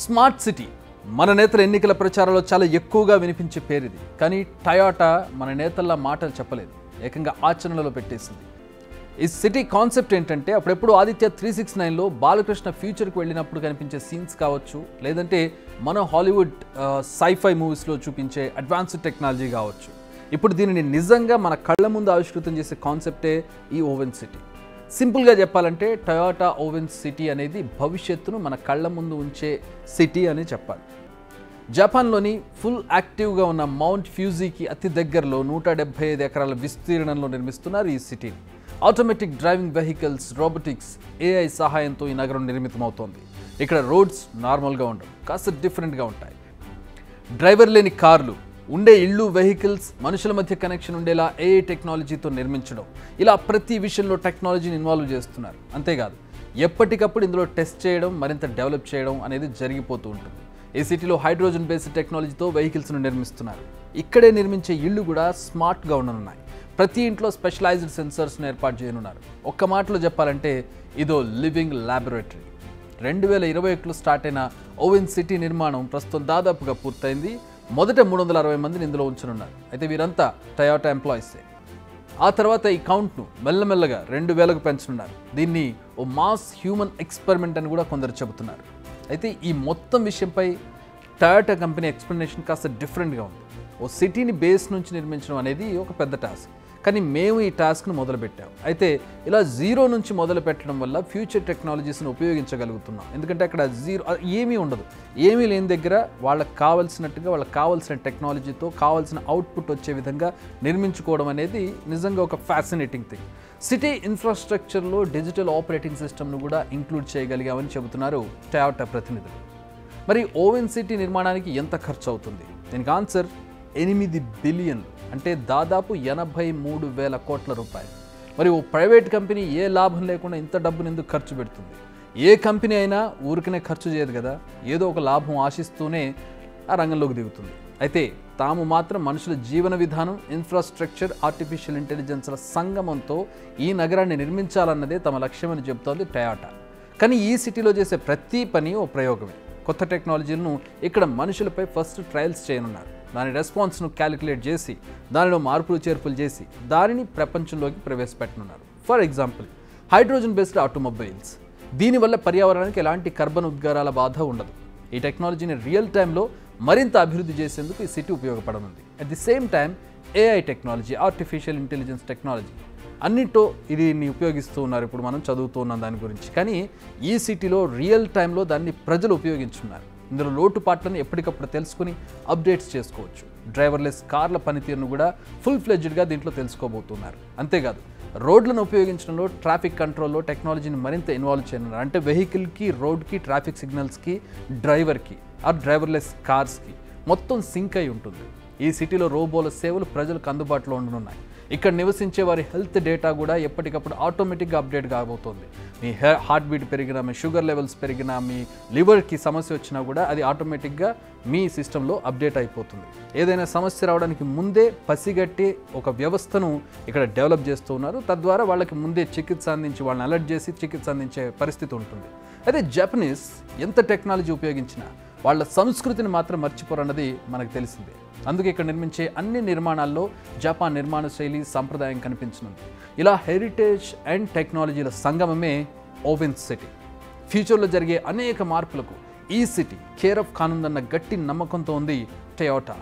Smart city మన నేతల ఎన్నికల ప్రచారంలో చాలా ఎక్కువగా వినిపించే పేరిది. కానీ టయోటా మన నేతల మాటలు చెప్పలేదు, ఏకంగా ఆచరణలో పెట్టేసింది. ఈ సిటీ కాన్సెప్ట్ ఏంటంటే, అప్పుడెప్పుడు ఆదిత్య 369లో బాలకృష్ణ ఫ్యూచర్కి వెళ్ళినప్పుడు కనిపించే సీన్స్ కావచ్చు, లేదంటే మన హాలీవుడ్ సైఫై మూవీస్లో చూపించే అడ్వాన్స్డ్ టెక్నాలజీ కావచ్చు. ఇప్పుడు దీనిని నిజంగా మన కళ్ళ ముందు ఆవిష్కృతం చేసే కాన్సెప్టే ఈ ఓవెన్ సిటీ. సింపుల్గా చెప్పాలంటే టయోటా ఓవెన్ సిటీ అనేది భవిష్యత్తును మన కళ్ళ ముందు ఉంచే సిటీ అని చెప్పాలి. జపాన్లోని ఫుల్ యాక్టివ్గా ఉన్న మౌంట్ ఫ్యూజీకి అతి దగ్గరలో 175 ఎకరాల విస్తీర్ణంలో నిర్మిస్తున్నారు ఈ సిటీని. Automatic driving vehicles, robotics, AI సహాయంతో ఈ నగరం నిర్మితమవుతోంది. ఇక్కడ రోడ్స్ నార్మల్గా ఉండవు, కాస్త డిఫరెంట్గా ఉంటాయి. డ్రైవర్ లేని కార్లు, ఉండే ఇళ్ళు, వెహికల్స్ మనుషుల మధ్య కనెక్షన్ ఉండేలా ఏఐ టెక్నాలజీతో నిర్మించడం, ఇలా ప్రతి విషయంలో టెక్నాలజీని ఇన్వాల్వ్ చేస్తున్నారు. అంతేకాదు, ఎప్పటికప్పుడు ఇందులో టెస్ట్ చేయడం, మరింత డెవలప్ చేయడం అనేది జరిగిపోతూ ఉంటుంది. ఈ సిటీలో హైడ్రోజన్ బేస్డ్ టెక్నాలజీతో వెహికల్స్ను నిర్మిస్తున్నారు. ఇక్కడే నిర్మించే ఇళ్ళు కూడా స్మార్ట్గా ఉండనున్నాయి. ప్రతి ఇంట్లో స్పెషలైజ్డ్ సెన్సర్స్ను ఏర్పాటు చేయనున్నారు. ఒక్క మాటలో చెప్పాలంటే ఇదో లివింగ్ ల్యాబొరేటరీ. 2021లో స్టార్ట్ అయిన ఓవెన్ సిటీ నిర్మాణం ప్రస్తుతం దాదాపుగా పూర్తయింది. మొదట 360 మందిని ఇందులో ఉంచనున్నారు. అయితే వీరంతా టయోటా ఎంప్లాయీసే. ఆ తర్వాత ఈ కౌంట్ను మెల్లమెల్లగా 2000కు పెంచనున్నారు. దీన్ని ఓ మాస్ హ్యూమన్ ఎక్స్పెరిమెంట్ అని కూడా కొందరు చెబుతున్నారు. అయితే ఈ మొత్తం విషయంపై టయోటా కంపెనీ ఎక్స్ప్లెనేషన్ కాస్త డిఫరెంట్గా ఉంది. ఓ సిటీని బేస్ నుంచి నిర్మించడం అనేది ఒక పెద్ద టాస్క్, కానీ మేము ఈ టాస్క్ను మొదలుపెట్టాం. అయితే ఇలా జీరో నుంచి మొదలు పెట్టడం వల్ల ఫ్యూచర్ టెక్నాలజీస్ని ఉపయోగించగలుగుతున్నాం. ఎందుకంటే అక్కడ జీరో ఏమీ ఉండదు. ఏమీ లేని దగ్గర వాళ్ళకి కావాల్సినట్టుగా, వాళ్ళకి కావాల్సిన టెక్నాలజీతో కావాల్సిన అవుట్పుట్ వచ్చే విధంగా నిర్మించుకోవడం అనేది నిజంగా ఒక ఫ్యాసినేటింగ్ థింగ్. సిటీ ఇన్ఫ్రాస్ట్రక్చర్లో డిజిటల్ ఆపరేటింగ్ సిస్టమ్ను కూడా ఇంక్లూడ్ చేయగలిగామని చెబుతున్నారు టయోటా ప్రతినిధులు. మరి ఓవెన్ సిటీ నిర్మాణానికి ఎంత ఖర్చు అవుతుంది? దీనికి ఆన్సర్ 8 బిలియన్లు, అంటే దాదాపు 83,000 కోట్ల రూపాయలు. మరి ఓ ప్రైవేట్ కంపెనీ ఏ లాభం లేకుండా ఇంత డబ్బును ఎందుకు ఖర్చు పెడుతుంది? ఏ కంపెనీ అయినా ఊరికనే ఖర్చు చేయదు కదా, ఏదో ఒక లాభం ఆశిస్తూనే ఆ రంగంలోకి దిగుతుంది. అయితే తాము మాత్రం మనుషుల జీవన విధానం, ఇన్ఫ్రాస్ట్రక్చర్, ఆర్టిఫిషియల్ ఇంటెలిజెన్స్ల సంగమంతో ఈ నగరాన్ని నిర్మించాలన్నదే తమ లక్ష్యమని చెబుతోంది టయోటా. కానీ ఈ సిటీలో చేసే ప్రతి పని ఓ ప్రయోగమే. కొత్త టెక్నాలజీలను ఇక్కడ మనుషులపై ఫస్ట్ ట్రయల్స్ చేయనున్నారు. దాని రెస్పాన్స్ను క్యాలిక్యులేట్ చేసి, దానిలో మార్పులు చేర్పులు చేసి దానిని ప్రపంచంలోకి ప్రవేశపెట్టనున్నారు. For example, hydrogen based automobiles. దీనివల్ల పర్యావరణానికి ఎలాంటి కార్బన్ ఉద్గారాల బాధ ఉండదు. ఈ టెక్నాలజీని రియల్ టైంలో మరింత అభివృద్ధి చేసేందుకు ఈ సిటీ ఉపయోగపడనుంది. At the same time AI technology, artificial intelligence technology అన్నింటితో దీన్ని ఉపయోగిస్తూ ఉన్నారు. ఇప్పుడు మనం చదువుతూ ఉన్నాం దాని గురించి. కానీ ఈ సిటీలో రియల్ టైంలో దాన్ని ప్రజలు ఉపయోగించున్నారు. ఇందులో లోటుపాట్లను ఎప్పటికప్పుడు తెలుసుకుని అప్డేట్స్ చేసుకోవచ్చు. డ్రైవర్లెస్ కార్ల పనితీరును కూడా ఫుల్ ఫ్లెడ్జ్డ్గా దీంట్లో తెలుసుకోబోతున్నారు. అంతేకాదు, రోడ్లను ఉపయోగించడంలో, ట్రాఫిక్ కంట్రోల్లో టెక్నాలజీని మరింత ఇన్వాల్వ్ చేయనున్నారు. అంటే వెహికల్కి, రోడ్కి, ట్రాఫిక్ సిగ్నల్స్కి, డ్రైవర్కి ఆర్ డ్రైవర్లెస్ కార్స్కి మొత్తం సింక్ అయి ఉంటుంది. ఈ సిటీలో రోబోల సేవలు ప్రజలకు అందుబాటులో ఉండనున్నాయి. ఇక్కడ నివసించే వారి హెల్త్ డేటా కూడా ఎప్పటికప్పుడు ఆటోమేటిక్గా అప్డేట్ కాబోతోంది. మీ హార్ట్ బీట్ పెరిగినా, మీ షుగర్ లెవెల్స్ పెరిగినా, మీ లివర్కి సమస్య వచ్చినా కూడా అది ఆటోమేటిక్గా మీ సిస్టంలో అప్డేట్ అయిపోతుంది. ఏదైనా సమస్య రావడానికి ముందే పసిగట్టి ఒక వ్యవస్థను ఇక్కడ డెవలప్ చేస్తూ ఉన్నారు. తద్వారా వాళ్ళకి ముందే చికిత్స అందించి, వాళ్ళని అలర్ట్ చేసి చికిత్స అందించే పరిస్థితి ఉంటుంది. అయితే జపనీస్ ఎంత టెక్నాలజీ ఉపయోగించినా వాళ్ళ సంస్కృతిని మాత్రం మర్చిపోరన్నది మనకు తెలిసిందే. అందుకే ఇక్కడ నిర్మించే అన్ని నిర్మాణాల్లో జపాన్ నిర్మాణ శైలి, సంప్రదాయం కనిపించనుంది. ఇలా హెరిటేజ్ అండ్ టెక్నాలజీల సంగమమే ఓవెన్ సిటీ. ఫ్యూచర్లో జరిగే అనేక మార్పులకు ఈ సిటీ కేర్ ఆఫ్ కానుందన్న గట్టి నమ్మకంతో ఉంది టయోటా.